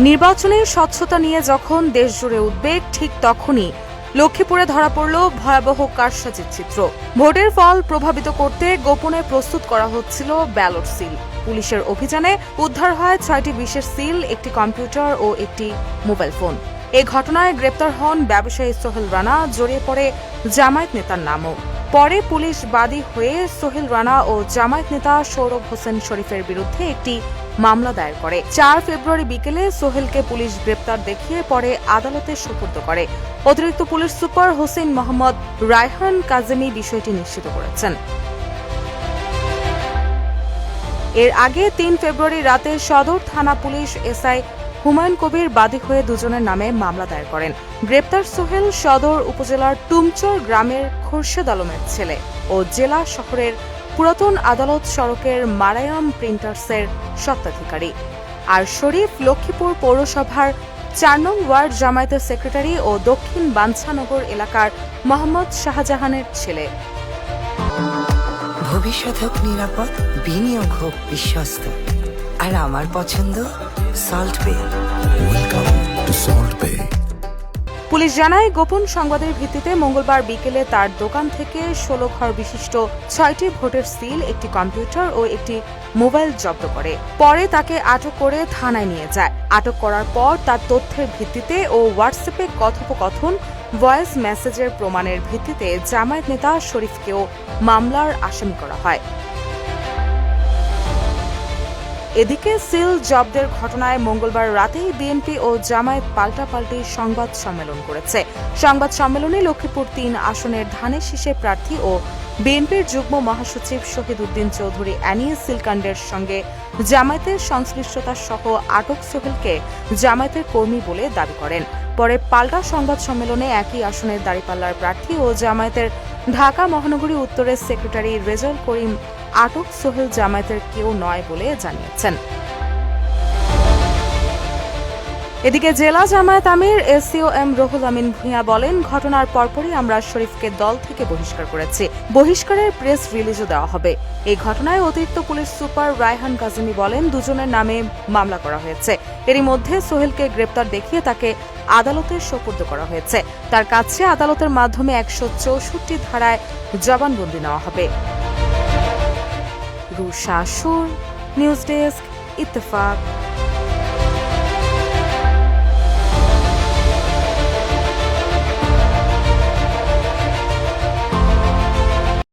নির্বাচনের স্বচ্ছতা নিয়ে যখন দেশজুড়ে উদ্বেগ, ঠিক তখনই লক্ষ্মীপুরে ধরা পড়ল ভয়াবহ কারসাজির চিত্র। ভোটের ফল প্রভাবিত করতে গোপনে প্রস্তুত করা হচ্ছিল ব্যালট সিল। পুলিশের অভিযানে উদ্ধার হয় ৬টি বিশেষ সিল, একটি কম্পিউটার ও একটি মোবাইল ফোন। এ ঘটনায় গ্রেপ্তার হন ব্যবসায়ী সোহেল রানা, জড়িয়ে পড়ে জামায়াত নেতার নামও। পরে পুলিশ বাদী হয়ে সোহেল রানা ও জামায়াত নেতা সৌরভ হোসেন শরীফের বিরুদ্ধে একটি মামলা দায়ের করে। ৪ ফেব্রুয়ারি বিকেলে সোহেলকে পুলিশ গ্রেপ্তার দেখিয়ে পরে আদালতে সোপর্দ করে। অতিরিক্ত পুলিশ সুপার হোসেন মোহাম্মদ রায়হান কাজেমি বিষয়টি নিশ্চিত করেছেন। এর আগে ৩ ফেব্রুয়ারি রাতে সদর থানা পুলিশ এসআই হুমায়ুন কবির বাদী হয়ে দুজনের নামে মামলা দায়ের করেন। গ্রেপ্তার সোহেল সদর উপজেলার টুমচর গ্রামের খোরশেদ আলমের ছেলে ও জেলা শহরের পুরাতন আদালত সড়কের মারায়াম প্রিন্টার্সের স্বত্বাধিকারী। আর শরীফ লক্ষ্মীপুর পৌরসভার ৪ নং ওয়ার্ড জামায়াতের সেক্রেটারি ও দক্ষিণ বাঞ্ছানগর এলাকার মোহাম্মদ শাহজাহানের ছেলে। ভবিষ্যৎ হোক নিরাপদ, বিনিয়োগ হোক বিশ্বস্ত, আর আমার পছন্দ সল্ট বে। ওয়েলকাম টু সল্ট বে। পুলিশ জানায়, গোপন সংবাদের ভিত্তিতে মঙ্গলবার বিকেলে তার দোকান থেকে ১৬ ঘর বিশিষ্ট ৬টি ভোটের সিল, একটি কম্পিউটার ও একটি মোবাইল জব্দ করে। পরে তাকে আটক করে থানায় নিয়ে যায়। আটক করার পর তার তথ্যের ভিত্তিতে ও হোয়াটসঅ্যাপে কথোপকথন, ভয়েস মেসেজের প্রমাণের ভিত্তিতে জামায়াত নেতা শরীফকেও মামলার আসামি করা হয়। এদিকে সিল জব্দের ঘটনায় মঙ্গলবার রাতেই বিএনপি ও জামায়াত পাল্টাপাল্টি সংবাদ সম্মেলন করেছে। সংবাদ সম্মেলনে লক্ষ্মীপুর ৩ আসনের ধানের শীষে প্রার্থী ও বিএনপির যুগ্ম মহাসচিব শহীদ উদ্দিন চৌধুরী অ্যানিস সিলকান্ডের সঙ্গে জামায়াতের সংশ্লিষ্টতা সহ আটক সোহেলকে জামায়াতের কর্মী বলে দাবি করেন। পরে পাল্টা সংবাদ সম্মেলনে একই আসনের দাঁড়িপাল্লার প্রার্থী ও জামায়াতের ঢাকা মহানগরী উত্তরের সেক্রেটারি রেজাউল করিম আটক সোহেল জামায়াতের কেউ নয় বলে জানিয়েছেন। এদিকে জেলা জামায়াত আমির এসিওএম রুহুল আমিন ভূঁইয়া বলেন, ঘটনার পরপরই আমরা শরীফকে দল থেকে বহিষ্কার করেছি। বহিষ্কারের প্রেস রিলিজও দেওয়া হবে। এই ঘটনায় অতিরিক্ত পুলিশ সুপার রায়হান কাজেমি বলেন, দুজনের নামে মামলা করা হয়েছে। এরই মধ্যে সোহেলকে গ্রেপ্তার দেখিয়ে তাকে আদালতে সোপর্দ করা হয়েছে। তার কাছে আদালতের মাধ্যমে ১৬৪ ধারায় জবানবন্দি নেওয়া হবে। রুশা সুর, নিউজ ডেস্ক, ইত্তেফাক।